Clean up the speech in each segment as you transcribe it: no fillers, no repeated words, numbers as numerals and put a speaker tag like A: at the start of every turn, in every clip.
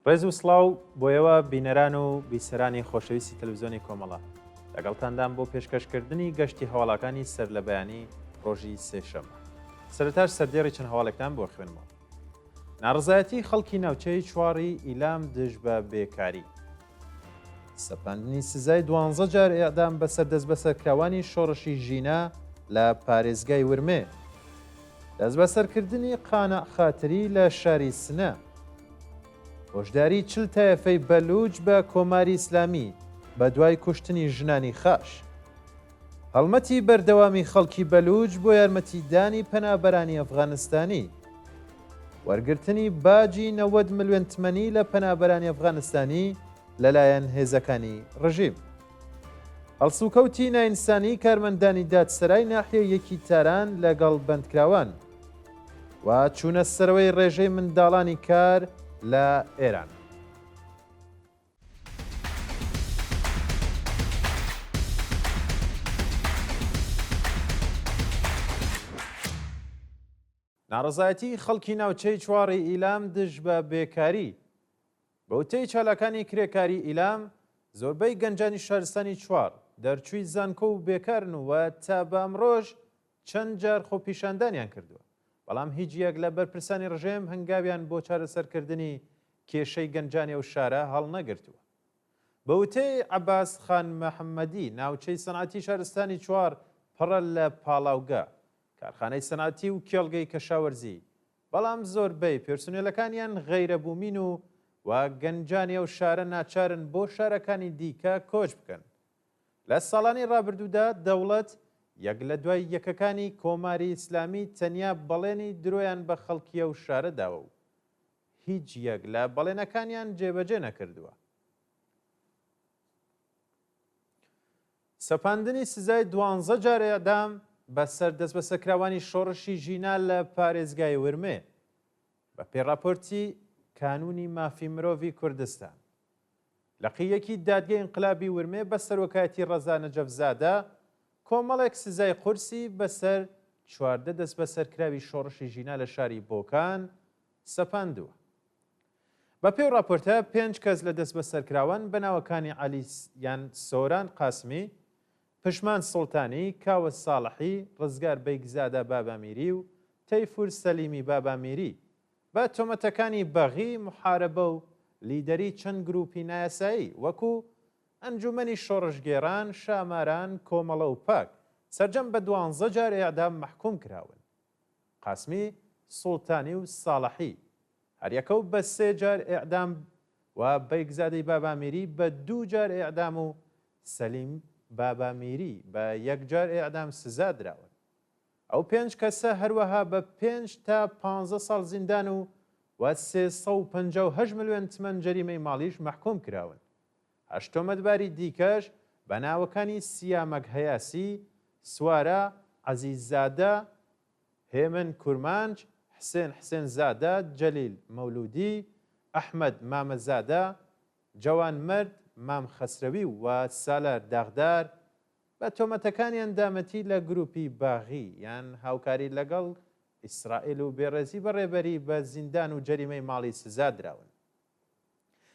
A: ڕێز و سڵاو بۆیەوە بینەران و بیسەرانی خۆشەویستی تەلەڤیزیۆنی کۆمەڵە لەگەڵتاندام بۆ پێشکەشکردنی گەشتی هەواڵەکانی سەر لە بەیانی ڕۆژی سێشەمە. سەرەتاش سەردێڕی چەند هەواڵێکتان بۆ خوێنمەوە. ناڕزایەتی خەڵکی ناوچەی چواری ئیلام دژ بە بێکاری. سەپاندنی سزای 12 جار ئێعدام بەسەر دەست بەسەرکراوانی شۆڕشی ژینە لە پارێزگای ورمێ. دەست بەسەرکردنی قانع خاتری لە شاری سنە. هۆشداری 40 تایەفەی بەلوچ بە کۆماری ئیسلامی بە دوای کوشتنی ژنانی خاش. هەڵمەتی بەردەوامی خەڵکی بەلوچ بۆ یارمەتیدانی پەنابەرانی ئەفغانستانی. وەرگرتنی باجی 90 ملیۆن تمەنی لە پەنابەرانی ئەفغانستانی لەلایەن هێزەکانی ڕژیم. هەڵسوکەوتی نائینسانی کارمەندانی دادسەرای ناحیەیەکی تاران لەگەڵ بەندکراوان و چوونە سەرەوەی ڕێژەی منداڵانی کار لە ئێران. ناڕزایەتی خەڵکی ناوچەی چواری ئیلام دژ بە بێکاری. بەوتەی چالاکانی کرێکاری ئیلام زۆربەی گەنجانی شارستانی چوار دەرچووی زانکۆ و بێکارن و تا بە ئەمڕۆژ چەند جار خۆپیشاندانیان کردووە، بەڵام هیچ یەک لە بەرپرسانی ڕژێم هەنگاویان بۆ چارەسەرکردنی کێشەی گەنجانی ئەو شارە هەڵ نەگرتووە. بەوتەی عەباس خان مەحەممەدی ناوچەی سەنعەتی شارستانی چوار پڕە لە پاڵاوگە، کارخانەی سەنعەتی و کێڵگەی کەشاوەرزی، بەڵام زۆربەی پێرسونێلەکانیان غەیرەبوومین و گەنجانی ئەو شارە ناچارن بۆ شارەکانی دیکە کۆچ بکەن. لە ساڵانی ڕابردوودا دەوڵەت یەک لە دوای یەکەکانی کۆماری ئیسلامی تەنیا بەڵێنی درۆیان بە خەڵکی ئەو شارە داوە و هیچ یەک لە بەڵێنەکانیان جێبەجێ نەکردووە. سەپاندنی سزای 12 جار ئێعدام بەسەر دەست بەسەرکراوانی شۆڕشی ژینا لە پارێزگای ورمێ بە پێڕاپۆرتی کانونی مافی مرۆڤی کوردستان. لەقیەکی دادگای ئینقلابی ورمێ بە سەرۆکایەتی ڕەزا نەجەفزادە کۆمەڵێک سزای قورسی بەسەر 14 دەست بەسەرکراوی شۆڕشی ژینا لە شاری بۆکان سەپاندووە. بە پێی راپۆرتە 5 کەس لە دەست بەسەرکراوان بەناوەکانی عەلییان سۆران قاسمی، پشمان سوڵتانی، کاوە ساڵحی، ڕزگار بەیگزادە بابامیری و تەیفور سەلیمی بابامیری بە تۆمەتەکانی بەغی، محارەبە و لیدەری چەند گروپی نایاسایی وەکو ئەنجومەنی شۆڕشگێڕان، شاماران، کۆمەڵە و پاک سەرجەم بە 12 جار ئێعدام مەحکوم کراون. قاسمی، سوڵتانی و ساڵحی هەریەکە و بە 3 جار ئێعدام و بەیگزادەی بابامیری بە 2 جار ئێعدام و سەلیم بابامیری بە 1 جار ئێعدام سزا دراون. ئەو 5 کەسە هەروەها بە 5 تا 15 ساڵ زیندان و 358 ملیۆن تمەن جەریمەی ماڵیش مەحکوم کراون. 8 تۆمەتباری دیکەش بە ناوەکانی سیامەک هەیاسی، سوارە عەزیززادە، هێمن کورمانج، حسێن حسێنزادە، جەلیل مەولودی، ئەحمەد مامەزادە، جەوان مرد، مام خەسرەوی و سالار داغدار بە تۆمەتەکانی ئەندامەتی لە گروپی باغی یان هاوکاری لەگەڵ ئیسرائیل و بێڕێزی بەڕێبەری بە زیندان و جەریمەی ماڵی سزا دراون.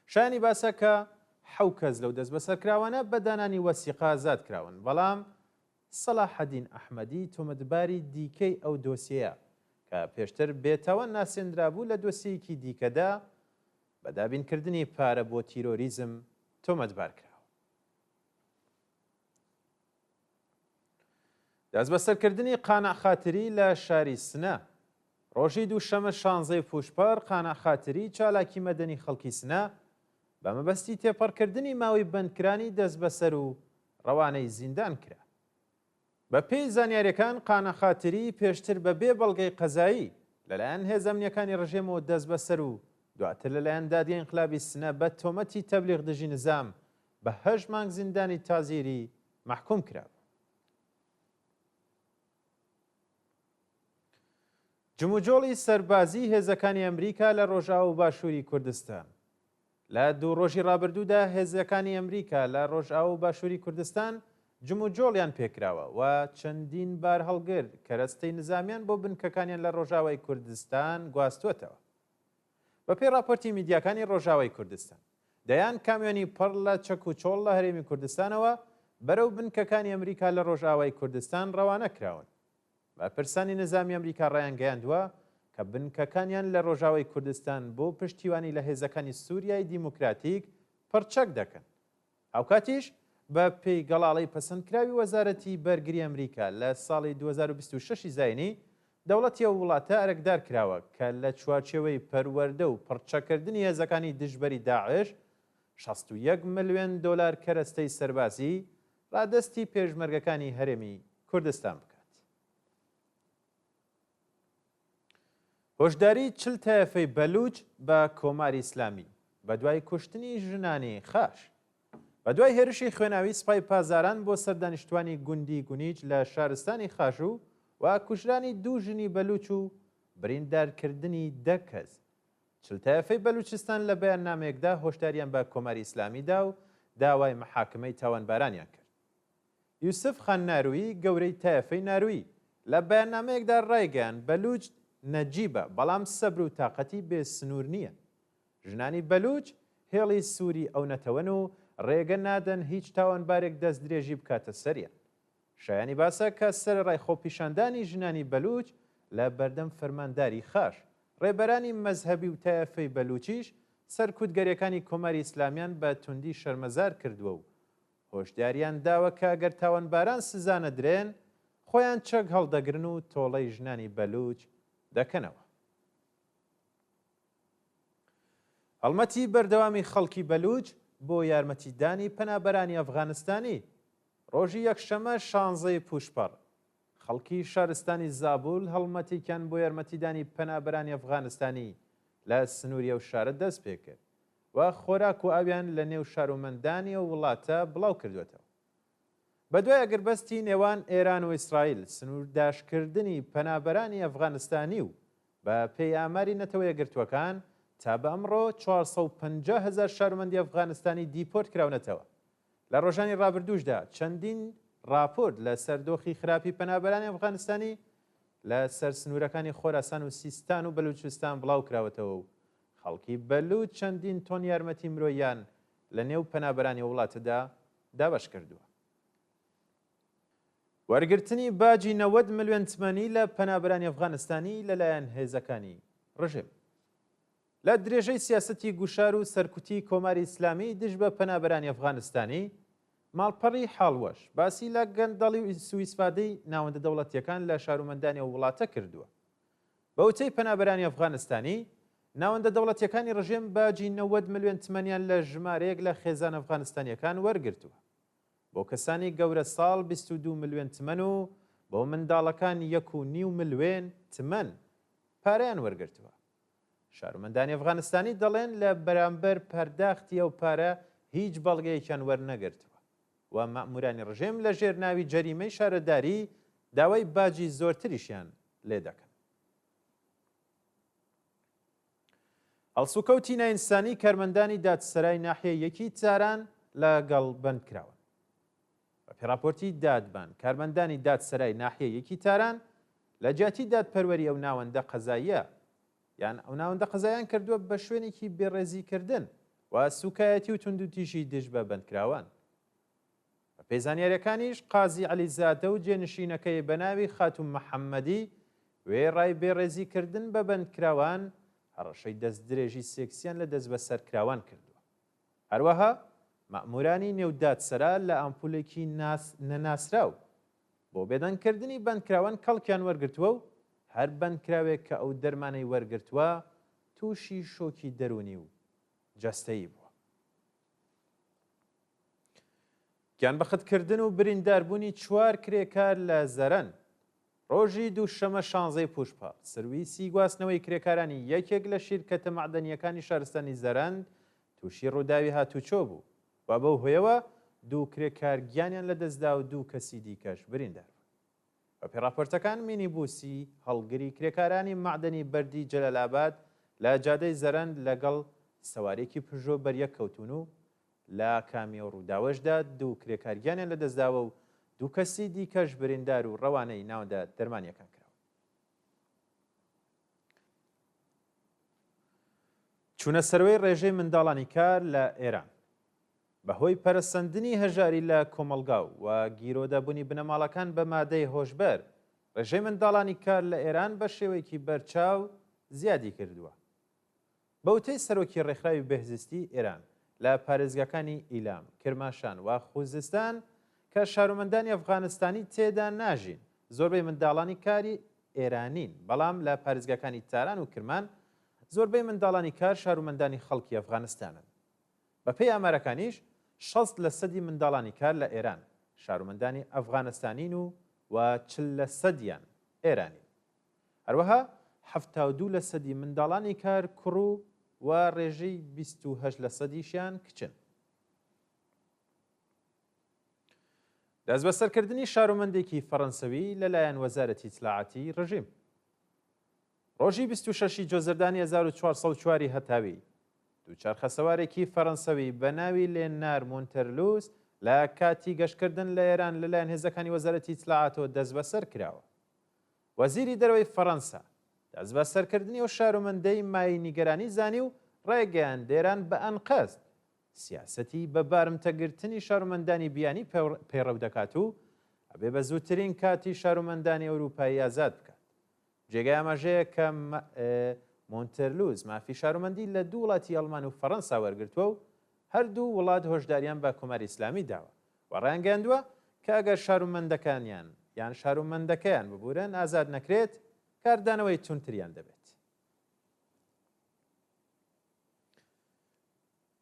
A: شایانی باسە کە 7 کەس لەو دەست بەسەرکراوانە بە دانانی وەسیقە ئازاد کراون، بەڵام سەلاحەدین ئەحمەدی تۆمەتباری دیکەی ئەو دۆسیەیە کە پێشتر بێتاوان ناسێنرابوو لە دۆسیەکی دیکەدا بە دابینکردنی پارە بۆ تیرۆریزم تۆمەتبار کراوە. دەست بەسەرکردنی قانع خاتری لە شاری سنە. ڕۆژی دووشەمە 16 پوشپەر قانع خاتری چالاکی مەدەنی خەڵکی سنە بە مەبەستی تێپەڕکردنی ماوەی بەندکرانی دەست بەسەر و ڕەوانەی زیندان کرا. بە پێی زانیاریەکان قانع خاتری پێشتر بە بێ بەڵگەی قەزایی لەلایەن هێزە ئەمنیەکانی ڕژێمەوە دەست بەسەر و دواتر لەلایەن دادگای ئینقلابی سنە بە تۆمەتی تەبلیغ دژی نزام بە 8 مانگ زیندانی تازیری مەحکوم کرا. جموجۆڵی سەربازی هێزەکانی ئەمریکا لە ڕۆژاو و باشووری کوردستان. لە 2 ڕۆژی ڕابردوودا هێزەکانی ئەمریکا لە ڕۆژاو و باشووری کوردستان جموجۆڵیان پێکراوە و چەندین بار هەڵگر کەرەستەی نزامیان بۆ بنکەکانیان لە ڕۆژاوای کوردستان گواستوەتەوە. بە پێی راپۆرتی میدیاکانی ڕۆژاوای کوردستان دەیان کامیۆنی پڕ لە چەک و چۆڵ لە هەرێمی کوردستانەوە بەرەو بنکەکانی ئەمریکا لە ڕۆژاوای کوردستان ڕەوانە کراون. بەپرسانی نظامی ئەمریکا ڕایان گەیاندووە کە بنکەکانیان لە ڕۆژاوای کوردستان بۆ پشتیوانی لە هێزەکانی سووریای دیموکراتیک پڕچەک دەکەن. ئەو کاتیش بە پێی گەڵاڵەی پەسەندکراوی وەزارەتی بەرگری ئەمریکا لە ساڵی 2026 زاینی دەوڵەتی ئەو وڵاتە ئەرەکدار کراوە کە لە چوارچێوەی پەروەردە و پڕچەکردنی هێزەکانی دژبەری داعش 61 ملیۆن دۆلار کەرەستەی سەربازی ڕادەستی پێشمەرگەکانی هەرێمی کوردستان بکات. هۆشداری 40 تایەفەی بەلوچ بە کۆماری ئیسلامی بە دوای کوشتنی ژنانی خاش. بە دوای هێرشی خوێناوی سوپای پازاران بۆ سەردانیشتوانی گوندی گونیج لە شارستانی خاشوو و کوژرانی دوو ژنی بەلوچ و بریندارکردنی 10 کەس. 40 تایەفەی بەلوچستان لە بەیاننامەیەکدا هۆشداریان بە کۆماری ئیسلامیدا و داوای محاکمەی تاوانبارانیان کرد. یوسف خان ناروی گەورەی تایەفەی ناروی لە بەیاننامەیەکدا ڕایگەیاند بەلوچ نەجیبە بەڵام سەبر و تااقەتی بێ سنوور نییە. ژنانی بەلوچ هێڵی سووری ئەو نەتەوەن و ڕێگە نادەن هیچ تاوانبارێک دەست درێژی بکاتە سەریان. شایانی باسە کە سەرڕای خۆپیشاندانی ژنانی بەلوچ لە بەردەم فەرمانداری خاش ڕێبەرانی مەزهەبی و تایەفەی بەلوچیش سەرکوتگەریەکانی کۆماری ئیسلامیان بە توندی شەرمەزار کردووە و هۆشداریان داوە کە ئەگەر تاوانباران سزانە درێن خۆیان چەک هەڵدەگرن و تۆڵەی ژنانی بەلوچ دەکەنەوە. هەڵمەتی بەردەوامی خەڵکی بەلوچ بۆ یارمەتیدانی پەنابەرانی ئەفغانستانی ڕۆژی یەکشەمە 16 پوشپەڕ خەڵکی شارستانی زابول هەڵمەتێکیان بۆ یارمەتیدانی پەنابەرانی ئەفغانستانی لە سنووریە و شارە دەست پێ کرد و خۆراک و ئاویان لە نێو شارۆمەندانی و وڵاتە بڵاو کردوێتەوە. بەدوای ئەگربەستی نێوان ئێران و ئیسرائیل سنوورداشکردنی پەنابەرانی ئەفغانستانی و بە پێی ئاماری نەتەوە یەکگرتووەکان تا بە ئەمڕۆ 450,000 شارۆمەندی ئەفغانستانی دیپۆرت کراونەتەوە. لە ڕۆژانی ڕابردووشدا چەندین راپۆرت لە سەردۆخی خراپی پەنابەرانی ئەفغانستانی لە سەر سنوورەکانی خۆراسان و سیستان و بەلوچستان بڵاو کراوەتەوە و خەڵکی بەلوچ چەندین تۆن یارمەتی مرۆیان لە نێو پەنابەرانی وڵاتەدا دابەش کردووە. وەرگرتنی باجی 90 ملیۆن تمەنی لە پەنابەرانی ئەفغانستانی لەلایەن هێزەکانی ڕژیم. لە درێژەی سیاسەتی گوشار و سەرکوتی کۆماری ئیسلامی دژ بە پەنابەرانی ئەفغانستانی ماڵپەڕی حاڵوەش باسی لە گەندەڵی و سوئیسپادەی ناوەندە دەوڵەتیەکان لە شارومەندانی وڵاتە کردووە. بە وتەی پەنابەرانی ئەفغانستانی ناوەندە دەوڵەتیەکانی ڕژێم باجی 90 ملیۆن تمەنیان لە ژمارەیەک لە خێزان ئەفغانستانیەکان وەرگرتووە. بۆ کەسانی گەورە ساڵ 22 ملیۆن تمەن و بۆ منداڵەکان 1.5 ملیۆن تمەن پارەیان وەرگرتووە. شارومەندانی ئەفغانستانی دەڵێن لە بەرامبەر پەرداختی ئەو پارە هیچ بەڵگەیەکیان وەرنەگرتووە و مەئمورانی ڕژێم لە ژێرناوی جەریمەی شارەداری داوای باجی زۆرتریشیان لێ دەکەن. هەڵسوکەوتی نائینسانی کارمەندانی دادسەرای ناحیەیەکی تاران لەگەڵ بەندکراون. بە پێڕاپۆرتی دادبان کارمەندانی دادسەرای ناحیەیەکی تاران لە جیاتی دادپەروەری ئەو ناوەندە قەزاییە یان ئەو ناوەندە قەزاییان کردووە بە شوێنێکی بێڕێزیکردن و سوکایەتی و توندوتیژی دژ بە بەندکراوان. بە پێزانیاریەکانیش قازی عەلیزادە و جێنشینەکەی بە ناوی خاتوم مەحەممەدی وێڕای بێڕێزیکردن بە بەندکراوان هەڕەشەی دەست درێژی سێکسیان لە دەست بەسەرکراوان کردووە. هەروەها مەئمورانی نێودادسەرا لە ئەمپولێکی نەناسراو بۆ بێدەنگکردنی بەندکراوان کەڵکیان وەرگرتووە و هەر بەندکراوێک کە ئەو دەرمانەی وەرگرتووە تووشی شۆکی دەرونی و جەستەیی بووە. گیانبەختکردن و برینداربوونی 4 کرێکار لە زەرەن ڕۆژی دووشەمە 16 پوشپەڕ سرویسی گواستنەوەی کرێکارانی یەکێک لە شیرکەتە مەعدەنیەکانی شارستانی زەرەند تووشی ڕووداوی هاتوچۆ بوو و بەو هۆیەوە 2 کرێکار گیانیان لەدەستدا و 2 کەسی دیکەش بریندار. بە پێڕاپۆرتەکان مینیبوسی هەڵگری کرێکارانی مەعدەنی بەردی جەلالاباد لە جادەی زەرەند لەگەڵ سەوارێکی پژۆ بەریەک کەوتون و لە کامیە ڕووداوەشدا 2 کرێکارگیانیان لەدەستداوە و 2 کەسی دیکەش بریندار و ڕەوانەی ناوەندە دەرمانیەکان کراوە. چوونە سەرەوەی ڕێژەی منداڵانی کار لە ئێران بەهۆی پەرەسەندنی هەژاری لە کۆمەلگاو و گیرۆدەبوونی بنەماڵەکان بە مادەی هۆشبەر ڕێژەی منداڵانی کار لە ئێران بە شێوەیەکی بەرچاو زیادی کردووە. بەوتەی سەرۆکی ڕێکخراوی بەهزیستی ئێران لە پارێزگاکانی ئیلام، کرماشان و خوزستان کە شارومەندانی ئەفغانستانی تێدا ناژین زۆربەی منداڵانی کاری ئێرانین، بەڵام لە پارێزگاکانی تاران و کرمان زۆربەی منداڵانی کار شارومەندانی خەڵکی ئەفغانستانن. بەپێی ئامارەکانیش 60% منداڵانی کار لە ئێران شارومەندانی ئەفغانستانین و 40% ئێرانین. هەروەها 72% منداڵانی کار کوڕ و ڕێژەی 28%شیان کچن. دەست بەسەرکردنی شارومەندێکی فەڕەنسەوی لەلایەن وەزارەتی ئیتلاعاتی ڕژیم. ڕۆژی 26 جۆزەردانی 1404 هەتاوی دووچەرخە سەوارێکی فەڕەنسەوی بە ناوی لێنار مۆنتەرلوس لە کاتی گەشتکردن لە ئێران لەلایەن هێزەکانی وەزارەتی ئیتلاعاتەوە دەست بەسەر کراوە. وەزیری دەرەوەی فەڕەنسا دەست بەسەرکردنی ئەو شارومەندەی مای نیگەرانی زانی و ڕێگەیان دێران بە ئەنقەست سیاسەتی بە بارمتەگرتنی شارومەندانی بیانی پەیڕەو دەکات و ئەبێ بە زووترین کاتی شارومەندانی ئەوروپایی ئازاد بکات. جێگای ئاماژەیە کە مۆنتەرلوز مافی شارومەندی لە دوو وڵاتی ئەڵمان و فەڕەنسا وەرگرتووە و هەردوو وڵات هۆشداریان بە کۆماری ئیسلامی داوە و ڕایانگەاندووە کە ئەگەر شارومەندەکانیان یان شارومەندەکەیان ببورن ئازاد نەکرێت کاردانەوەی تونتریان دەبێت.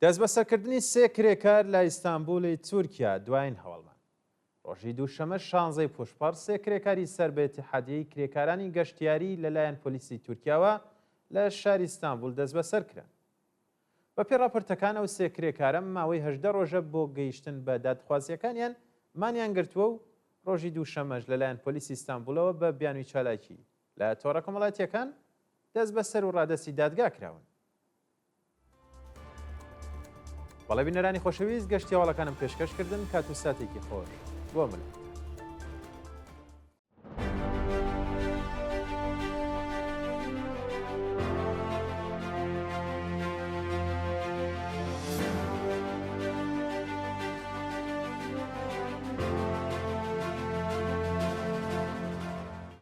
A: دەست بەسەرکردنی 3 کرێکار لە ئیستانبولی تورکیا دوایین هەواڵمان. ڕۆژی دووشەمە 16 پوشپەر 3 کرێکاری سەر بە ئیتیحادیەی کرێکارانی گەشتیاری لەلایەن پۆلیسی تورکیاوە لە شاری ئیستانبول دەست بەسەر کران. بەپێی راپۆرتەکان ئەو 3 کرێکارە ماوەی 18 ڕۆژە بۆ گەیشتن بە دادخوازیەکانیان مانیان گرتووە و ڕۆژی دووشەمەش لەلایەن پۆلیسی ئیستانبولەوە بە بیانووی چالاکی لە تۆڕە کۆمەڵایەتیەکان دەست بەسەر و ڕادەسی دادگا کراون. بەڵێ بینەرانی خۆشەویست گەشتی هەواڵەکانم پێشکەشکردن کات و ساتێکی خۆش بۆ من.